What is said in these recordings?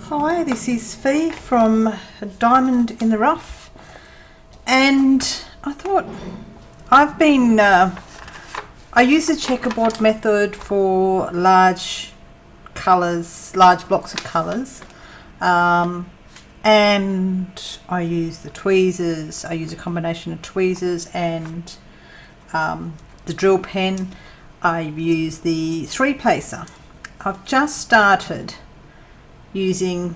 Hi, this is Fee from Diamond in the Rough, and I thought I use the checkerboard method for large colours, large blocks of colours, and I use the tweezers. I use a combination of tweezers and the drill pen. I use the 3-placer. I've just started using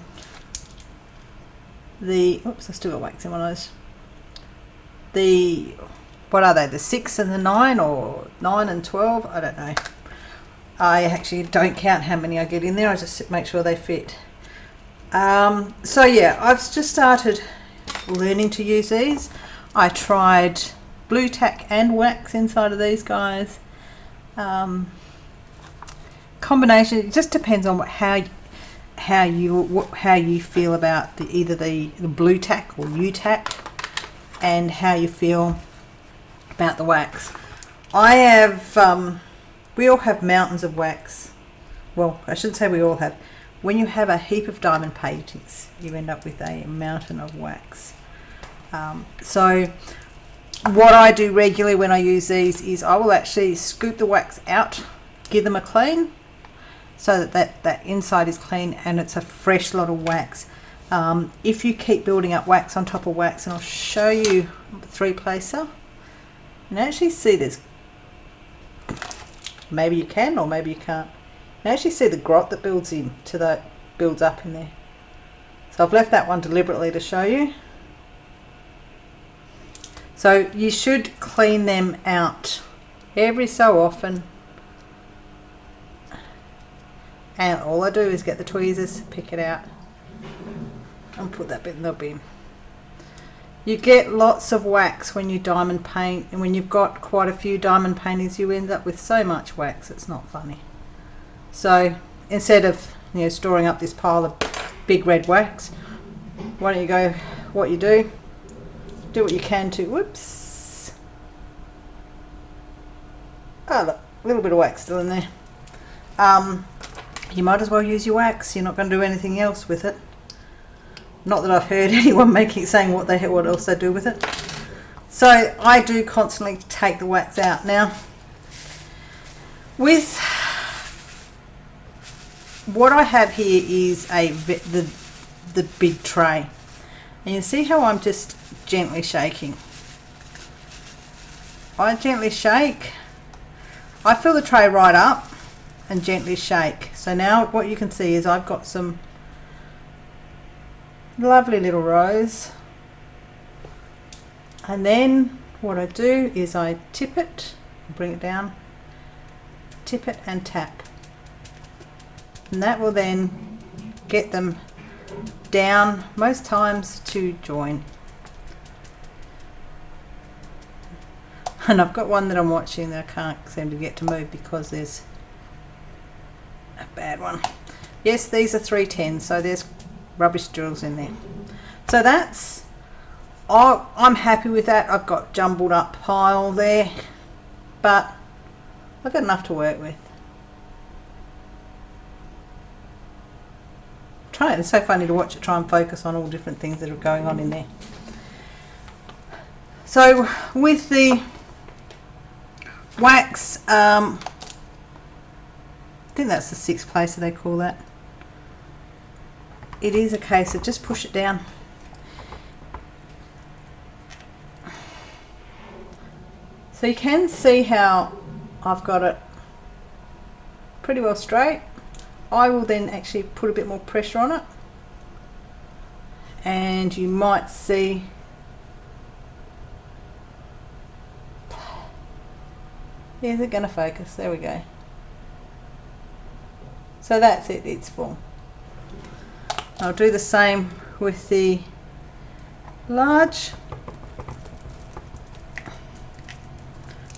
the, oops, I still got wax in one of those. The, what are they, the 6 and the 9, or 9 and 12? I don't know. I actually don't count how many I get in there. I just make sure they fit. So yeah, I've just started learning to use these. I tried blue tack and wax inside of these guys. Combination, it just depends on how you feel about either the blue tack or U-tack, and how you feel about the wax. I have we all have mountains of wax. Well, I shouldn't say we all have. When you have a heap of diamond paintings, you end up with a mountain of wax. So what I do regularly when I use these is I will actually scoop the wax out, give them a clean, so that inside is clean and it's a fresh lot of wax. If you keep building up wax on top of wax, and I'll show you the 3-placer, and actually see this, maybe you can or maybe you can't, you actually see the grot that builds up in there. So I've left that one deliberately to show you. So you should clean them out every so often. And all I do is get the tweezers, pick it out, and put that bit in the bin. You get lots of wax when you diamond paint, and when you've got quite a few diamond paintings, you end up with so much wax, it's not funny. So instead of storing up this pile of big red wax, why don't you go, what you do what you can to, whoops, oh look, a little bit of wax still in there. You might as well use your wax. You're not going to do anything else with it. Not that I've heard anyone saying what else they do with it. So I do constantly take the wax out. Now, with what I have here is the big tray, and you see how I'm just gently shaking. I gently shake. I fill the tray right up and gently shake. So now what you can see is I've got some lovely little rows, and then what I do is I tip it, bring it down, tip it and tap, and that will then get them down, most times to join. And I've got one that I'm watching that I can't seem to get to move because there's a bad one. Yes, these are 310s, so there's rubbish drills in there. So that's, I'm happy with that. I've got jumbled up pile there, but I've got enough to work with. It's so funny to watch it try and focus on all different things that are going on in there. So with the wax, I think that's the 6-placer they call that. It is a case of just push it down. So you can see how I've got it pretty well straight. I will then actually put a bit more pressure on it, and you might see is it going to focus? There we go. So that's it, it's full. I'll do the same with the large,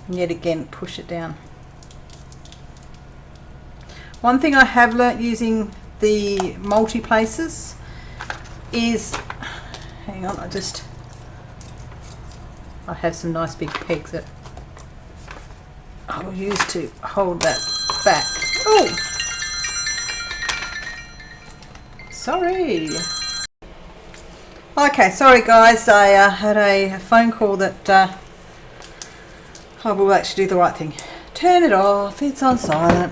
and yet again push it down. One thing I have learnt using the multi-places is, hang on, I have some nice big pegs that I will use to hold that back. Oh! Sorry. Okay, sorry guys, I had a phone call that I will actually do the right thing. Turn it off, it's on silent.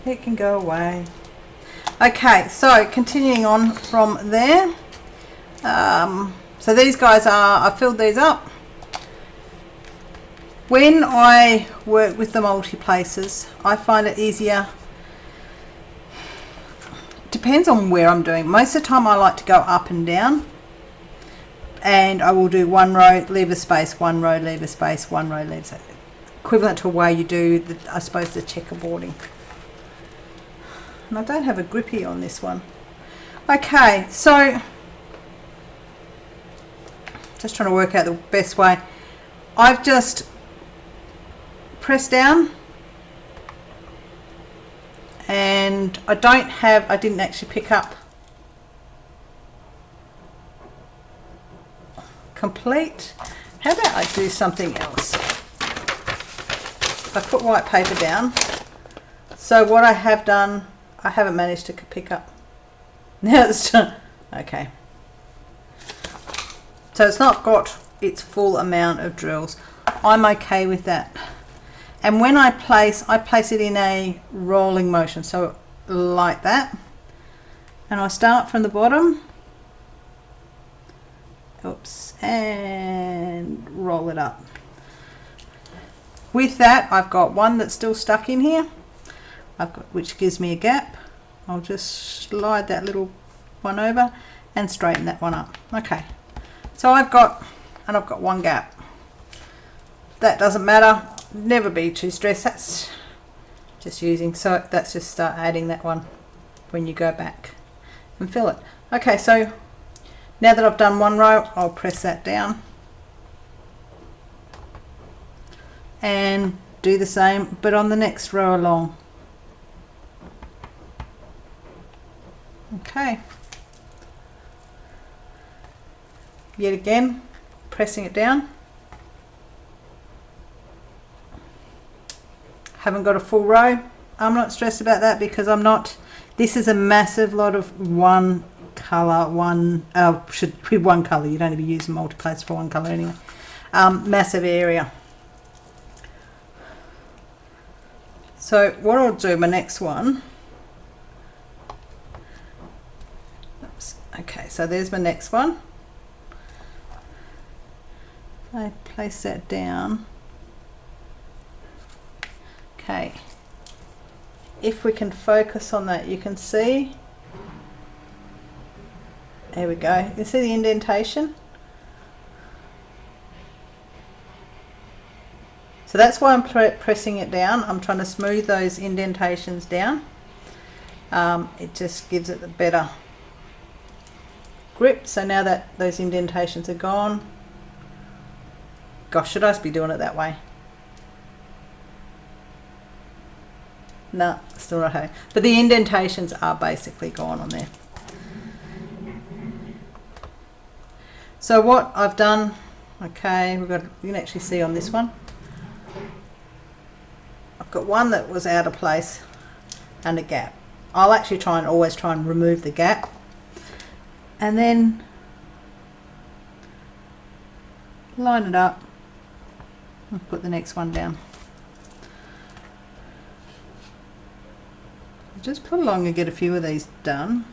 It can go away. Okay, so continuing on from there. So these guys I filled these up. When I work with the multi-places, I find it easier. Depends on where I'm doing. Most of the time I like to go up and down. And I will do one row, leave a space, one row, leave a space, one row, leave a space. Equivalent to a way you do, I suppose, the checkerboarding. And I don't have a grippy on this one. Okay, so just trying to work out the best way. I've just pressed down, and I didn't actually pick up complete. How about I do something else? I put white paper down. So what I have done, I haven't managed to pick up. Now it's okay. So it's not got its full amount of drills. I'm okay with that. And when I place it in a rolling motion, so like that. And I start from the bottom. Oops, and roll it up. With that, I've got one that's still stuck in here, which gives me a gap. I'll just slide that little one over and straighten that one up. Okay, so I've got one gap. That doesn't matter. Never be too stressed. That's just using. So that's just start adding that one when you go back and fill it. Okay, so now that I've done one row, I'll press that down and do the same, but on the next row along. Okay. Yet again, pressing it down. Haven't got a full row. I'm not stressed about that because this is a massive lot of one colour, should be one colour. You'd only be using multiplace for one colour anyway. Massive area. So what I'll do, my next one. Oops. Okay, so there's my next one. I place that down. Okay. If we can focus on that, you can see. There we go. You see the indentation? So that's why I'm pressing it down. I'm trying to smooth those indentations down. It just gives it a better grip. So now that those indentations are gone, gosh, should I be doing it that way? No, still not okay. But the indentations are basically gone on there. So what I've done, okay, you can actually see on this one. I've got one that was out of place and a gap. I'll actually always try and remove the gap. And then line it up and put the next one down. Just put along and get a few of these done.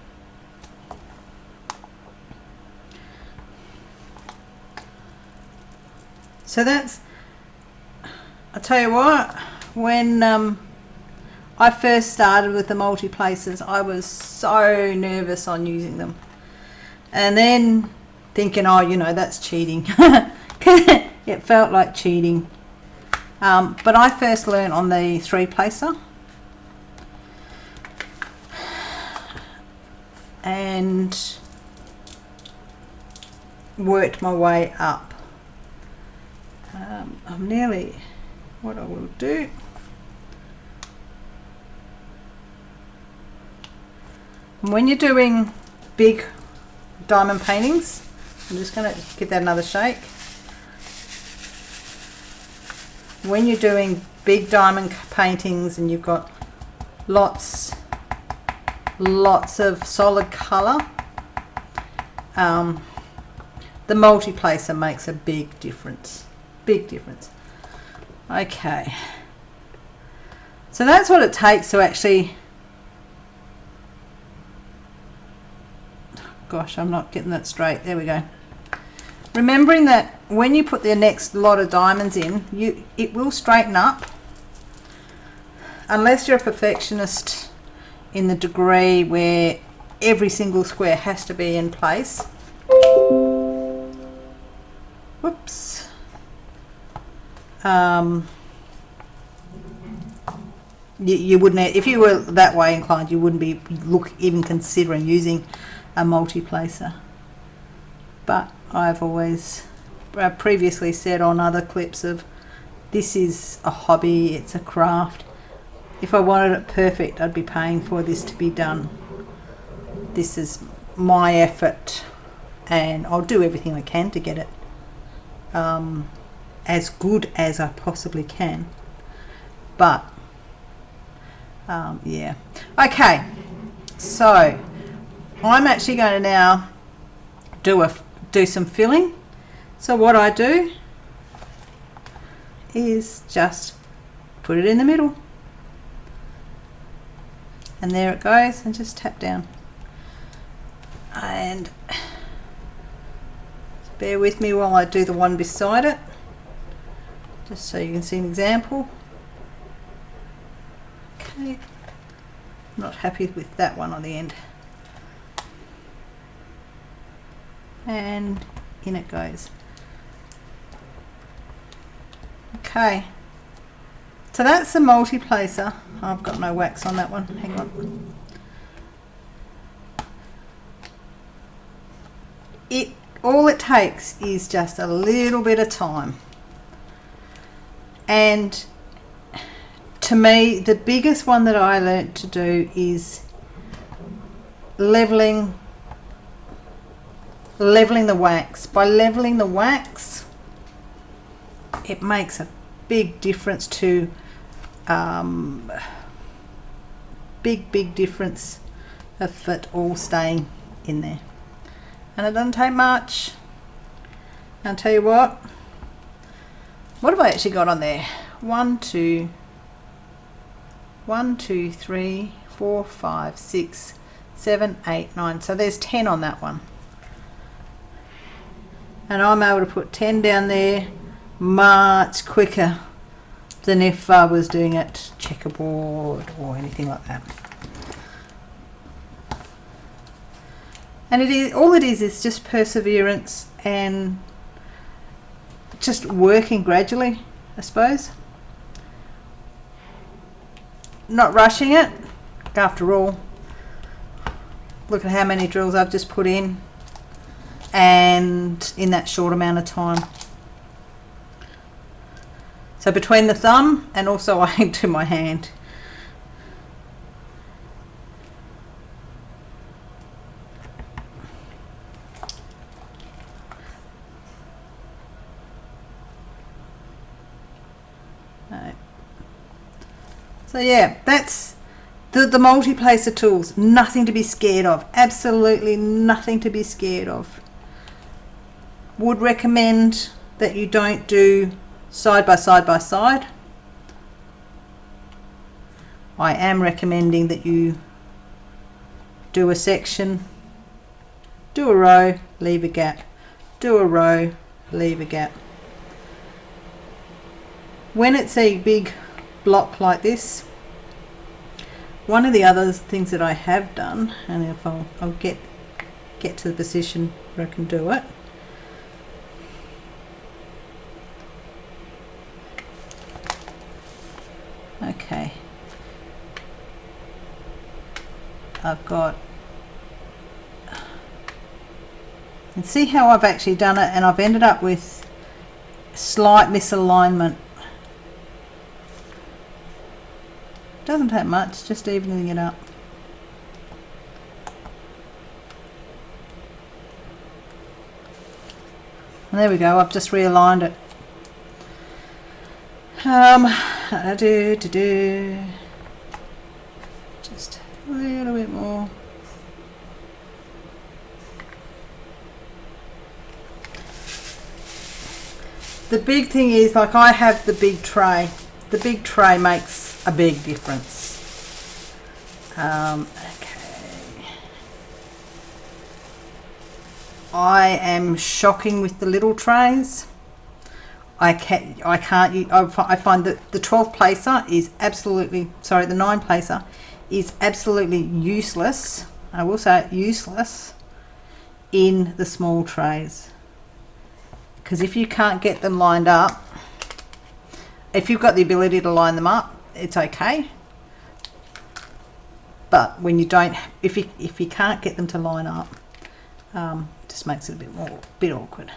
So that's, I'll tell you what, when I first started with the multi-places, I was so nervous on using them. And then thinking, oh, that's cheating. It felt like cheating. But I first learned on the 3-placer. And worked my way up. I'm nearly, what I will do, when you're doing big diamond paintings, I'm just going to give that another shake. When you're doing big diamond paintings and you've got lots lots of solid colour, the multi-placer makes a big difference. Big difference. Okay. So that's what it takes to actually... Gosh, I'm not getting that straight. There we go. Remembering that when you put the next lot of diamonds in, it will straighten up. Unless you're a perfectionist in the degree where every single square has to be in place. Whoops. You wouldn't, if you were that way inclined, you wouldn't be even considering using a multi-placer. But I've always previously said on other clips of, this is a hobby, it's a craft. If I wanted it perfect, I'd be paying for this to be done. This is my effort, and I'll do everything I can to get it as good as I possibly can. But yeah. Okay, so I'm actually going to now do some filling. So what I do is just put it in the middle, and there it goes, and just tap down. And bear with me while I do the one beside it, just so you can see an example. Okay, not happy with that one on the end. And in it goes. Okay, so that's the multi-placer. I've got no wax on that one, hang on. All it takes is just a little bit of time. And to me, the biggest one that I learnt to do is leveling the wax. By leveling the wax, it makes a big difference to big difference of it all staying in there. And it doesn't take much. And I'll tell you what have I actually got on there? 1 2 3 4 5 6 7 8 9. So there's 10 on that one, and I'm able to put 10 down there much quicker than if I was doing it checkerboard or anything like that. And all it is just perseverance and just working gradually, I suppose. Not rushing it. After all, look at how many drills I've just put in, and in that short amount of time. So between the thumb and also I into my hand. So yeah, that's the multi-placer tools. Nothing to be scared of. Absolutely nothing to be scared of. Would recommend that you don't do side by side by side. I am recommending that you do a section, do a row, leave a gap, do a row, leave a gap. When it's a big block like this, one of the other things that I have done, and if I'll get to the position where I can do it. Okay, I've got, and see how I've actually done it, and I've ended up with slight misalignment. Doesn't take much, just evening it up. And there we go, I've just realigned it. Just A little bit more. The big thing is, like, I have the big tray. The big tray makes a big difference. Okay. I am shocking with the little trays. I find that the 12 placer is absolutely, sorry, the 9 placer is absolutely useless. I will say useless in the small trays. Because if you can't get them lined up, if you've got the ability to line them up, it's okay. But when you don't, if you can't get them to line up, it just makes it a bit awkward.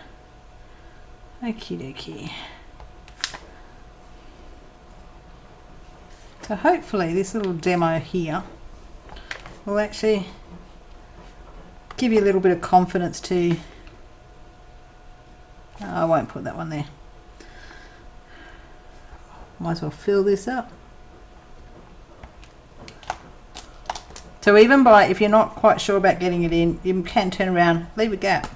Okie dokie. So hopefully this little demo here will actually give you a little bit of confidence to. I won't put that one there. Might as well fill this up. So even if you're not quite sure about getting it in, you can turn around, leave a gap.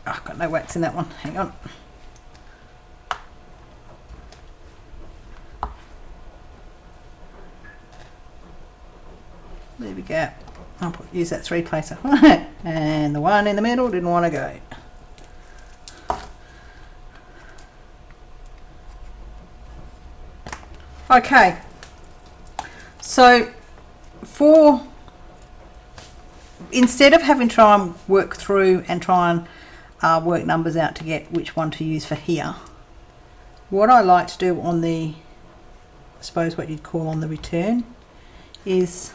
Oh, I've got no wax in that one. Hang on. Leave a gap. I'll use that 3 placer. And the one in the middle didn't want to go. Okay. So instead of having to try and work through and try and work numbers out to get which one to use for here, what I like to do on the, I suppose what you'd call on the return, is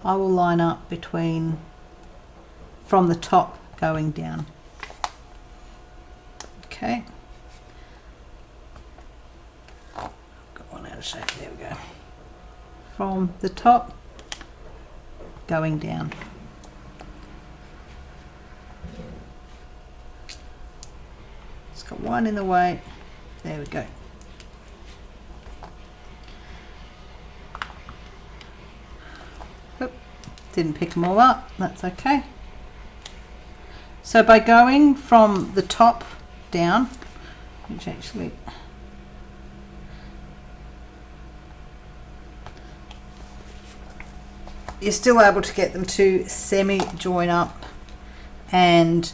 I will line up between, from the top going down. Okay. Got one out of shape, there we go. From the top going down. It's got one in the way, there we go. Didn't pick them all up, that's okay. So by going from the top down, which actually you're still able to get them to semi join up and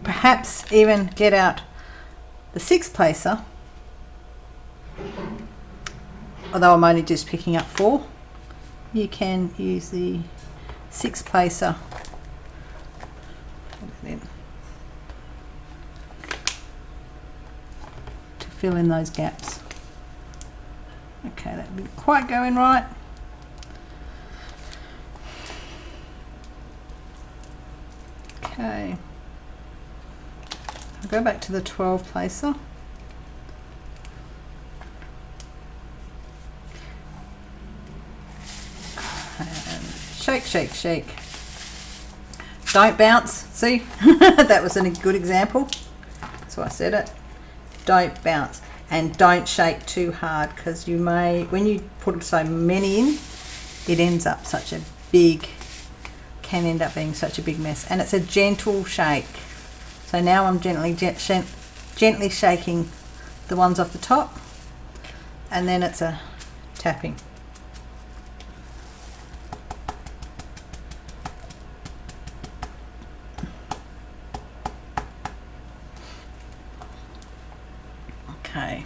perhaps even get out the 6 placer, although I'm only just picking up 4. You can use the 6 placer to fill in those gaps. Okay, that didn't quite go in right. Okay, I'll go back to the 12 placer. Shake, shake, shake. Don't bounce. See, that was a good example. So I said it. Don't bounce and don't shake too hard, because you may, when you put so many in, it ends up can end up being such a big mess. And it's a gentle shake. So now I'm gently shaking the ones off the top, and then it's a tapping. Okay.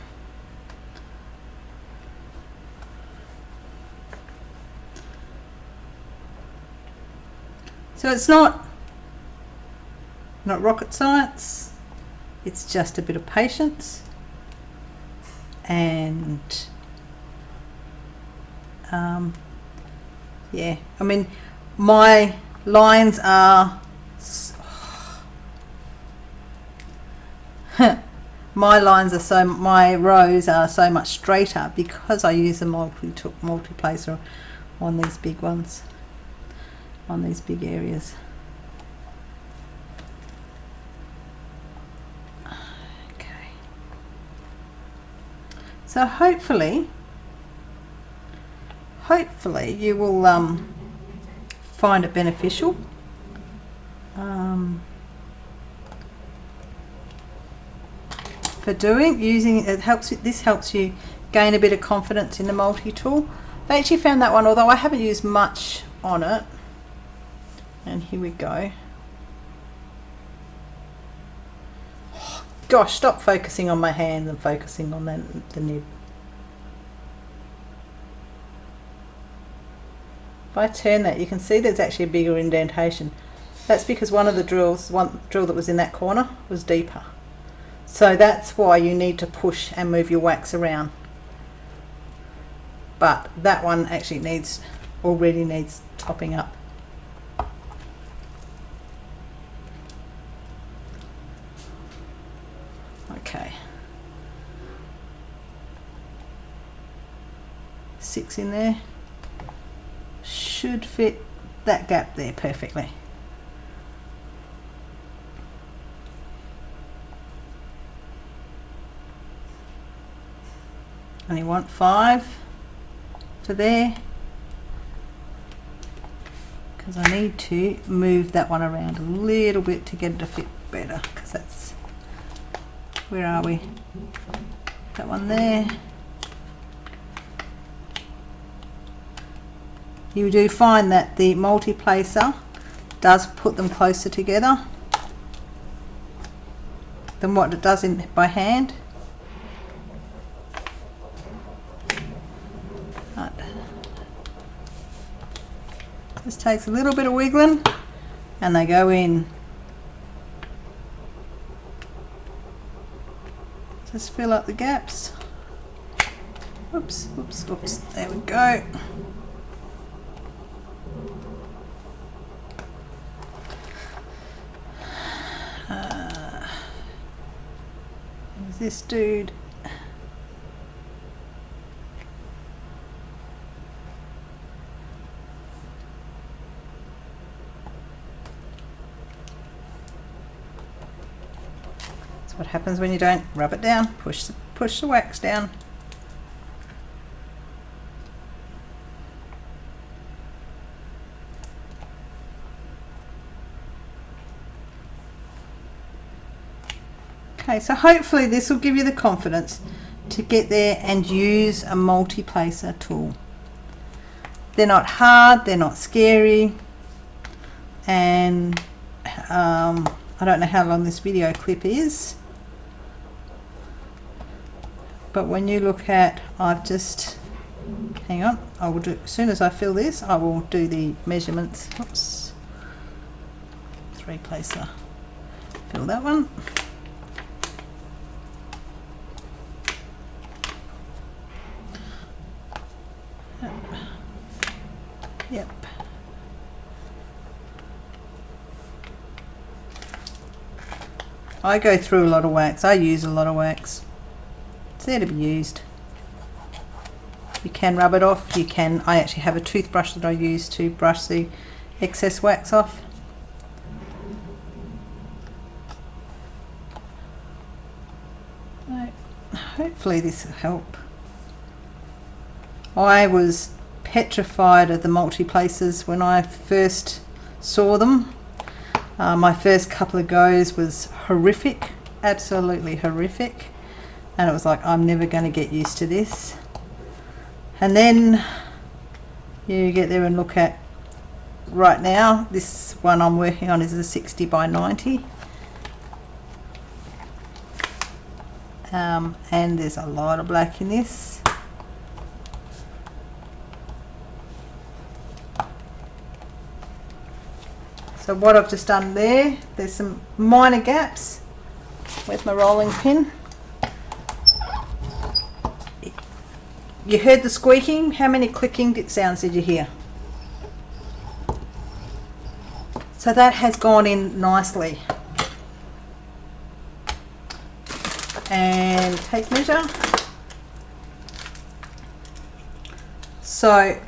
So it's not rocket science. It's just a bit of patience, and yeah, I mean, my lines are my rows are so much straighter because I use a multi-placer on these big ones, on these big areas. So hopefully you will find it beneficial. For using it helps. This helps you gain a bit of confidence in the multi-tool. I actually found that one, although I haven't used much on it. And here we go. Oh, gosh, stop focusing on my hands and focusing on the nib. If I turn that, you can see there's actually a bigger indentation. That's because one drill that was in that corner was deeper. So that's why you need to push and move your wax around. But that one actually already needs topping up. Okay. 6 in there. Should fit that gap there perfectly. Only want 5 to there, because I need to move that one around a little bit to get it to fit better, because that's, where are we? That one there. You do find that the multi-placer does put them closer together than what it does by hand. This takes a little bit of wiggling and they go in. Just fill up the gaps. Oops, oops, oops. There we go. There's this dude. What happens when you don't rub it down? Push the wax down. Okay, so hopefully this will give you the confidence to get there and use a multi-placer tool. They're not hard, they're not scary, and I don't know how long this video clip is. But when you look at, hang on, I will do, as soon as I fill this, I will do the measurements. Oops. 3-placer. Fill that one. Yep. I go through a lot of wax. I use a lot of wax. It's there to be used. You can rub it off. You can. I actually have a toothbrush that I use to brush the excess wax off. So, hopefully this will help. I was petrified of the multi-placers when I first saw them. My first couple of goes was horrific, absolutely horrific, and it was like, I'm never going to get used to this. And then you get there and look at, right now this one I'm working on is a 60 by 90, and there's a lot of black in this. So what I've just done there's some minor gaps with my rolling pin. You heard the squeaking. How many clicking sounds did you hear? So that has gone in nicely. And tape measure. So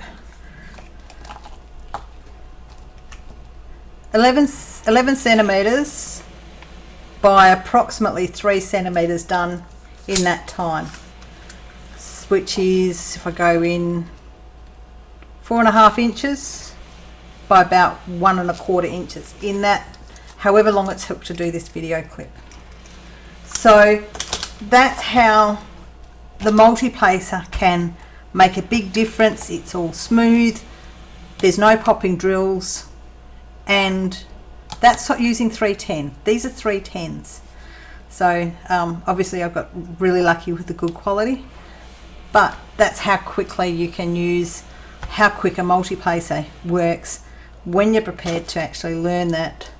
11 centimeters by approximately 3 centimeters done in that time. which is, if I go in 4.5 inches by about 1.25 inches in that, however long it took to do this video clip. So that's how the multi-placer can make a big difference. It's all smooth, there's no popping drills, and that's using 310. These are 310s. So obviously I've got really lucky with the good quality, but that's how quickly you can use, how quick a multi-placer works when you're prepared to actually learn that.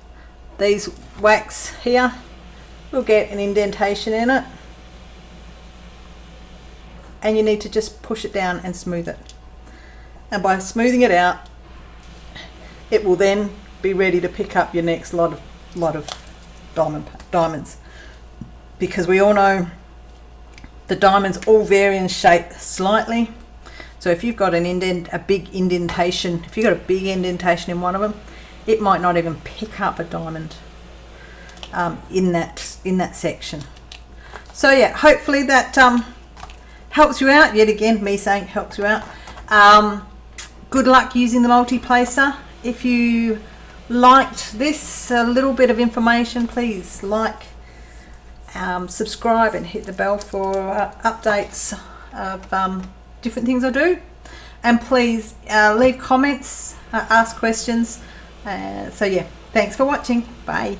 These wax here will get an indentation in it, and you need to just push it down and smooth it. And by smoothing it out, it will then be ready to pick up your next lot of diamonds. Because we all know the diamonds all vary in shape slightly. So if you've got a big indentation, if you've got a big indentation in one of them, it might not even pick up a diamond in that section. So yeah, hopefully that helps you out. Yet again, me saying helps you out. Good luck using the multi-placer. If you liked this little bit of information, please like, subscribe and hit the bell for updates of different things I do, and please leave comments, ask questions. So yeah, thanks for watching. Bye.